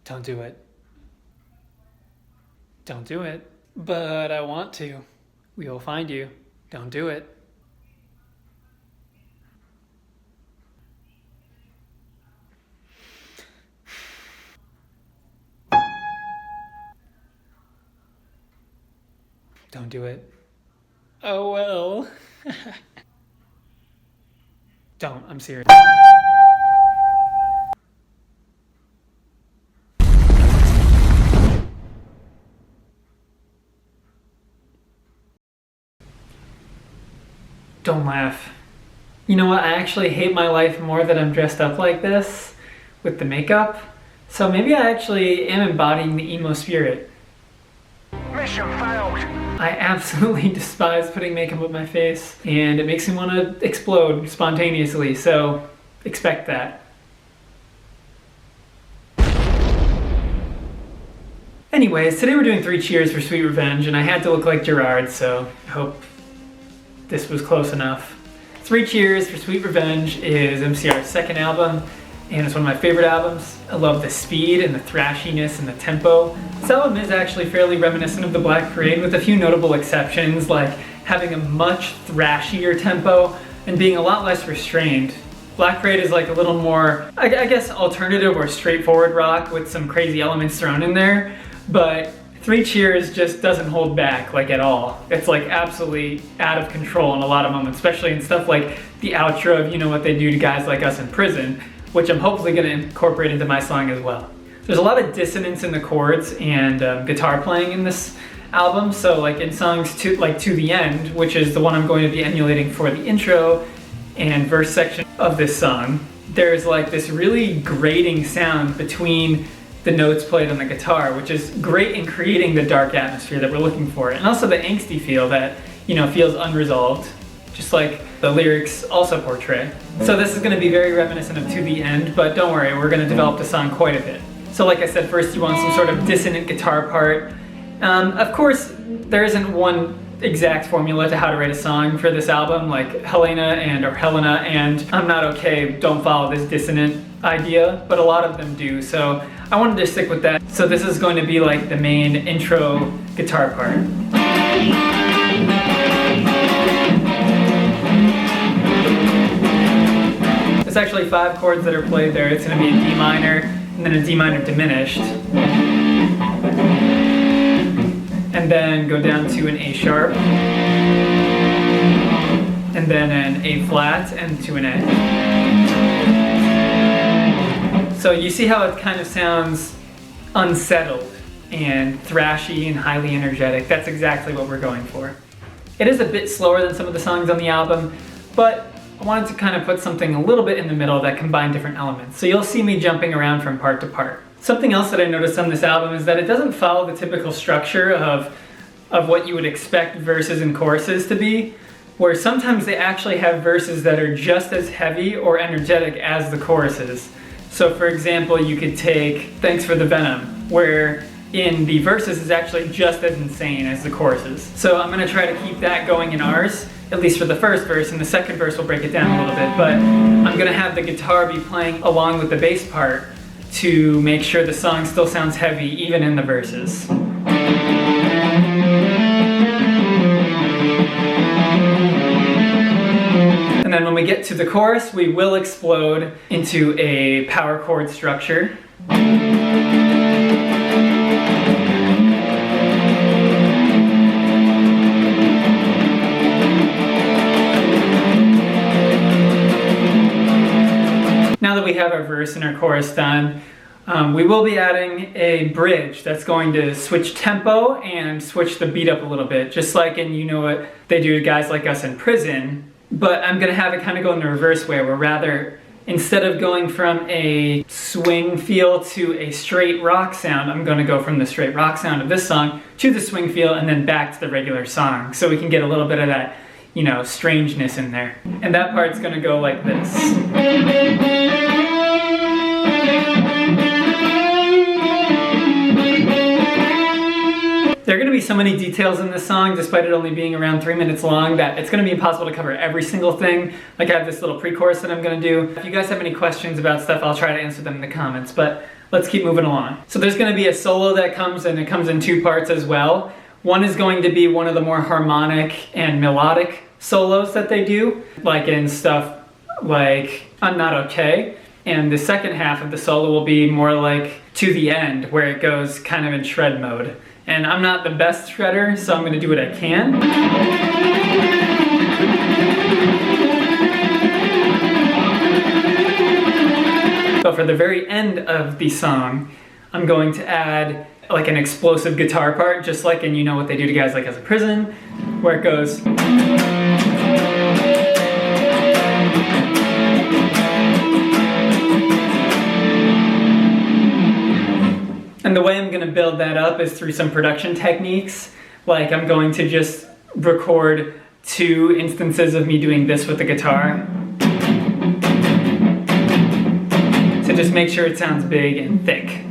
Don't do it. Don't do it. But I want to. We will find you. Don't do it. Don't do it. Oh well. Don't, I'm serious. Don't laugh. You know what, I actually hate my life more that I'm dressed up like this with the makeup. So maybe I actually am embodying the emo spirit. Mission failed. I absolutely despise putting makeup on my face, and it makes me want to explode spontaneously, so expect that. Anyways, today we're doing 3 cheers for Sweet Revenge, and I had to look like Gerard, so I hope this was close enough. 3 Cheers for Sweet Revenge is MCR's second album, and it's one of my favorite albums. I love the speed and the thrashiness and the tempo. This album is actually fairly reminiscent of the Black Parade, with a few notable exceptions, like having a much thrashier tempo and being a lot less restrained. Black Parade is like a little more, I guess, alternative or straightforward rock with some crazy elements thrown in there, but 3 Cheers just doesn't hold back, like, at all. It's like absolutely out of control in a lot of moments, especially in stuff like the outro of You Know What They Do to Guys Like Us in Prison, which I'm hopefully going to incorporate into my song as well. There's a lot of dissonance in the chords and guitar playing in this album, so like in songs To the End, which is the one I'm going to be emulating for the intro and verse section of this song, there's like this really grating sound between the notes played on the guitar, which is great in creating the dark atmosphere that we're looking for, and also the angsty feel that, you know, feels unresolved, just like the lyrics also portray. So this is going to be very reminiscent of To the End, but don't worry, we're going to develop the song quite a bit. So like I said, first you want some sort of dissonant guitar part. Of course, there isn't one exact formula to how to write a song for this album, like Helena and I'm Not Okay don't follow this dissonant idea, but a lot of them do, so I wanted to stick with that. So this is going to be like the main intro guitar part. There's actually 5 chords that are played there. It's going to be a D minor, and then a D minor diminished, and then go down to an A sharp, and then an A flat, and to an A. So you see how it kind of sounds unsettled and thrashy and highly energetic. That's exactly what we're going for. It is a bit slower than some of the songs on the album, but I wanted to kind of put something a little bit in the middle that combined different elements. So you'll see me jumping around from part to part. Something else that I noticed on this album is that it doesn't follow the typical structure of what you would expect verses and choruses to be, where sometimes they actually have verses that are just as heavy or energetic as the choruses. So for example, you could take Thanks for the Venom, where in the verses is actually just as insane as the choruses. So I'm going to try to keep that going in ours, at least for the first verse, and the second verse will break it down a little bit, but I'm going to have the guitar be playing along with the bass part to make sure the song still sounds heavy even in the verses. And then when we get to the chorus, we will explode into a power chord structure. Now that we have our verse and our chorus done, we will be adding a bridge that's going to switch tempo and switch the beat up a little bit, just like in You Know What They Do to Guys Like Us in Prison. But I'm going to have it kind of go in the reverse way, where rather, instead of going from a swing feel to a straight rock sound, I'm going to go from the straight rock sound of this song to the swing feel and then back to the regular song. So we can get a little bit of that, you know, strangeness in there. And that part's going to go like this. There are going to be so many details in this song, despite it only being around 3 minutes long, that it's going to be impossible to cover every single thing. Like I have this little pre-chorus that I'm going to do. If you guys have any questions about stuff, I'll try to answer them in the comments. But let's keep moving along. So there's going to be a solo that comes, and it comes in two parts as well. One is going to be one of the more harmonic and melodic solos that they do, like in stuff like I'm Not Okay. And the second half of the solo will be more like To the End, where it goes kind of in shred mode. And I'm not the best shredder, so I'm going to do what I can. But for the very end of the song, I'm going to add like an explosive guitar part, just like in You Know What They Do to Guys Like Us in Prison, where it goes. And the way I'm going to build that up is through some production techniques. Like I'm going to just record 2 instances of me doing this with the guitar. To just make sure it sounds big and thick.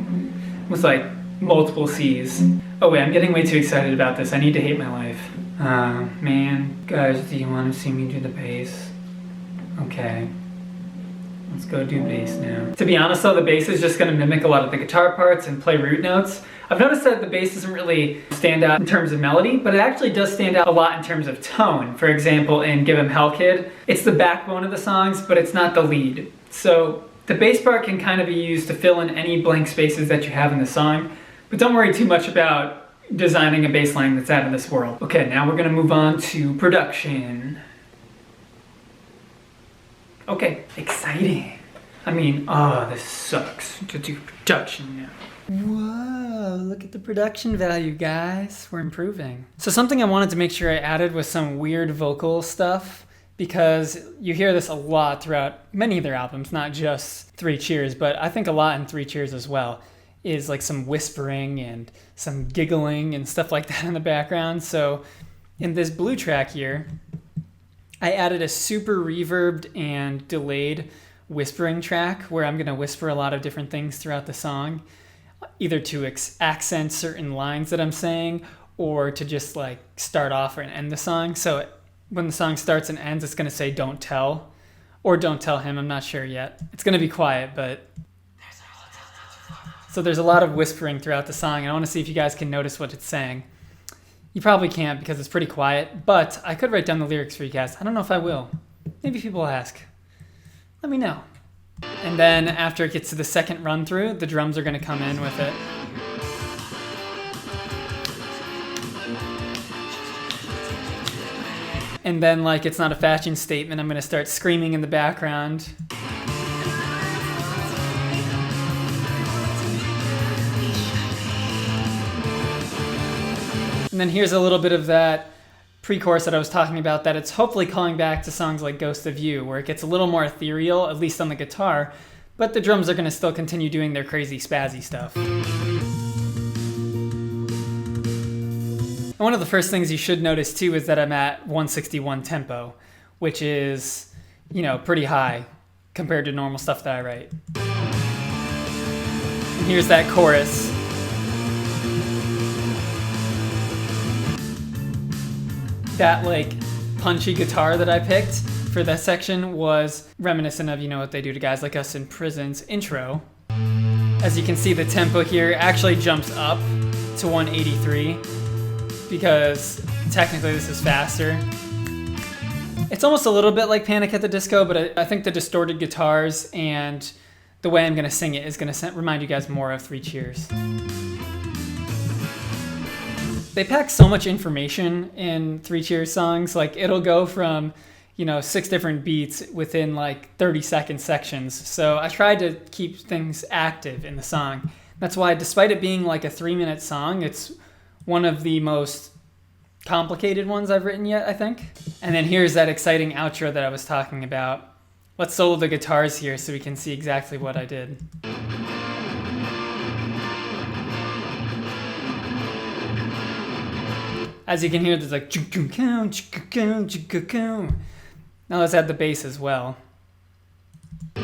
With like multiple C's. Oh wait, I'm getting way too excited about this. I need to hate my life. Man. Guys, do you want to see me do the bass? Okay. Let's go do bass now. To be honest though, the bass is just going to mimic a lot of the guitar parts and play root notes. I've noticed that the bass doesn't really stand out in terms of melody, but it actually does stand out a lot in terms of tone. For example, in Give 'Em Hell Kid, it's the backbone of the songs, but it's not the lead. So the bass part can kind of be used to fill in any blank spaces that you have in the song, but don't worry too much about designing a bass line that's out of this world. Okay, now we're going to move on to production. Okay, exciting. I mean, this sucks to do production now. Whoa, look at the production value, guys. We're improving. So something I wanted to make sure I added was some weird vocal stuff, because you hear this a lot throughout many of their albums, not just Three Cheers, but I think a lot in Three Cheers as well, is like some whispering and some giggling and stuff like that in the background. So in this blue track here, I added a super reverbed and delayed whispering track where I'm going to whisper a lot of different things throughout the song, either to accent certain lines that I'm saying or to just like start off and end the song. So when the song starts and ends, it's going to say "Don't Tell" or "Don't Tell Him." I'm not sure yet. It's going to be quiet, but so there's a lot of whispering throughout the song. And I want to see if you guys can notice what it's saying. You probably can't because it's pretty quiet, but I could write down the lyrics for you guys. I don't know if I will. Maybe people will ask. Let me know. And then after it gets to the second run through, the drums are going to come in with it. And then like it's not a fashion statement, I'm going to start screaming in the background. And then here's a little bit of that pre-chorus that I was talking about, that it's hopefully calling back to songs like Ghost of You, where it gets a little more ethereal, at least on the guitar, but the drums are going to still continue doing their crazy spazzy stuff. And one of the first things you should notice too is that I'm at 161 tempo, which is, pretty high compared to normal stuff that I write. And here's that chorus. That like punchy guitar that I picked for that section was reminiscent of You Know What They Do to Guys Like Us in Prison's intro. As you can see, the tempo here actually jumps up to 183 because technically this is faster. It's almost a little bit like Panic at the Disco, but I think the distorted guitars and the way I'm going to sing it is going to remind you guys more of Three Cheers. They pack so much information in Three Cheers songs. Like it'll go from, 6 different beats within like 30-second sections. So I tried to keep things active in the song. That's why, despite it being like a 3-minute song, it's one of the most complicated ones I've written yet, I think. And then here's that exciting outro that I was talking about. Let's solo the guitars here so we can see exactly what I did. As you can hear, there's like... Now let's add the bass as well. I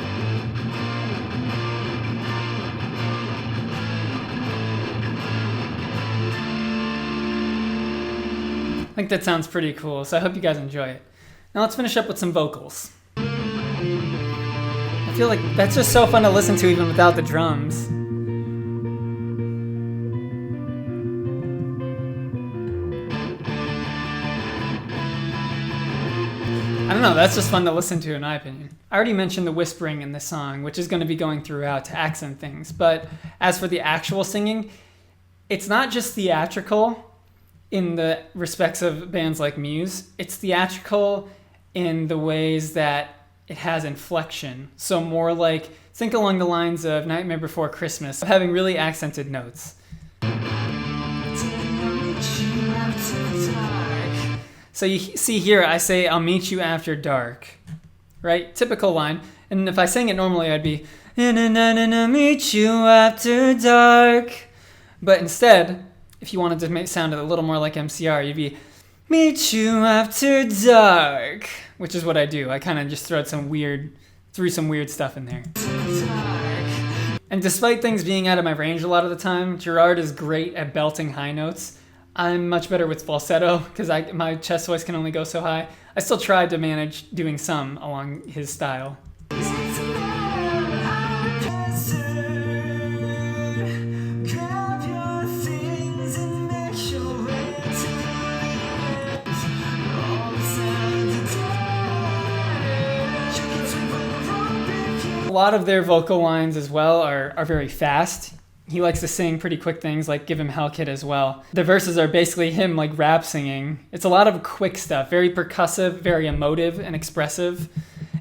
think that sounds pretty cool, so I hope you guys enjoy it. Now let's finish up with some vocals. I feel like that's just so fun to listen to even without the drums. I don't know, that's just fun to listen to in my opinion. I already mentioned the whispering in this song, which is going to be going throughout to accent things. But as for the actual singing, it's not just theatrical in the respects of bands like Muse. It's theatrical in the ways that it has inflection. So more like, think along the lines of Nightmare Before Christmas, having really accented notes. So you see here, I say, I'll meet you after dark, right? Typical line. And if I sang it normally, I'd be, na-na-na-na-na, meet you after dark. But instead, if you wanted to sound a little more like MCR, you'd be, meet you after dark, which is what I do. I kind of just threw some weird stuff in there. And despite things being out of my range a lot of the time, Gerard is great at belting high notes. I'm much better with falsetto because my chest voice can only go so high. I still tried to manage doing some along his style. A lot of their vocal lines as well are very fast. He likes to sing pretty quick things like Give Him Hell Kid as well. The verses are basically him like rap singing. It's a lot of quick stuff, very percussive, very emotive and expressive.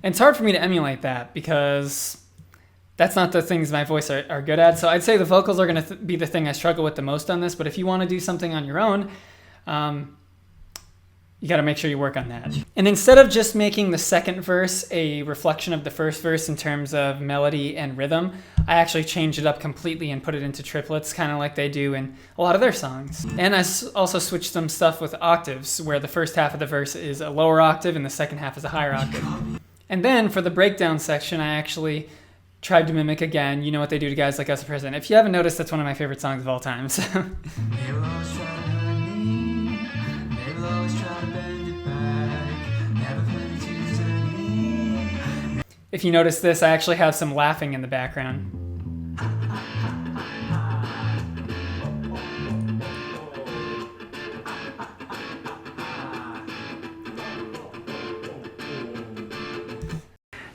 And it's hard for me to emulate that because that's not the things my voice are good at. So I'd say the vocals are going to be the thing I struggle with the most on this. But if you want to do something on your own, you got to make sure you work on that. And instead of just making the second verse a reflection of the first verse in terms of melody and rhythm, I actually changed it up completely and put it into triplets, kind of like they do in a lot of their songs. And I also switched some stuff with octaves, where the first half of the verse is a lower octave and the second half is a higher octave. And then for the breakdown section, I actually tried to mimic again, you know what they do to guys like us at present. If you haven't noticed, that's one of my favorite songs of all time. So. If you notice this, I actually have some laughing in the background.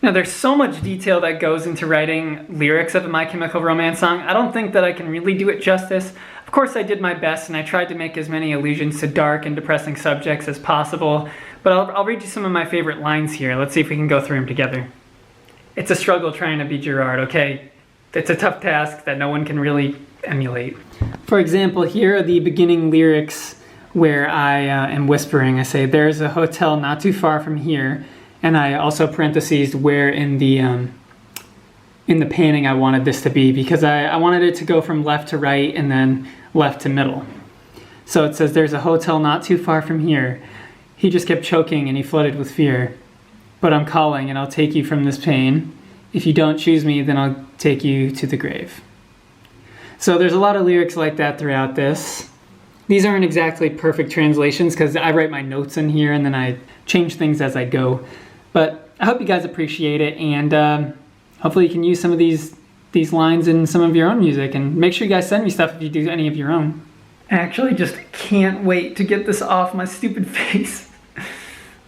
Now there's so much detail that goes into writing lyrics of a My Chemical Romance song. I don't think that I can really do it justice. Of course I did my best and I tried to make as many allusions to dark and depressing subjects as possible, but I'll read you some of my favorite lines here. Let's see if we can go through them together. It's a struggle trying to be Gerard, okay? It's a tough task that no one can really emulate. For example, here are the beginning lyrics where I am whispering. I say, there's a hotel not too far from here, and I also parentheses where in the panning I wanted this to be, because I wanted it to go from left to right and then left to middle. So it says, there's a hotel not too far from here. He just kept choking and he flooded with fear. But I'm calling and I'll take you from this pain. If you don't choose me, then I'll take you to the grave. So there's a lot of lyrics like that throughout this. These aren't exactly perfect translations because I write my notes in here and then I change things as I go. But I hope you guys appreciate it, and hopefully you can use some of these lines in some of your own music, and make sure you guys send me stuff if you do any of your own. I actually just can't wait to get this off my stupid face.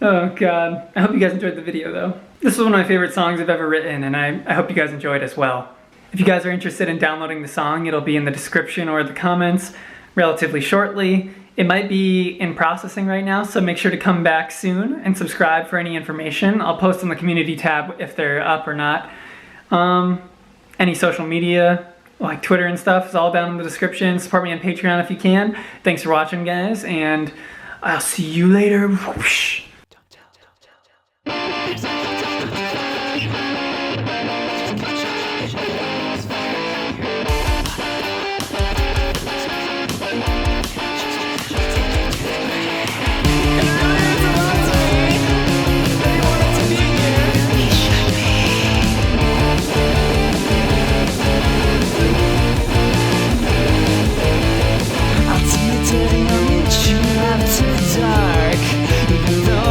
Oh god. I hope you guys enjoyed the video though. This is one of my favorite songs I've ever written, and I hope you guys enjoyed as well. If you guys are interested in downloading the song, it'll be in the description or the comments relatively shortly. It might be in processing right now, so make sure to come back soon and subscribe for any information. I'll post in the community tab if they're up or not. Any social media, like Twitter and stuff, is all down in the description. Support me on Patreon if you can. Thanks for watching, guys, and I'll see you later. Whoosh. Dark, even though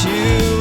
you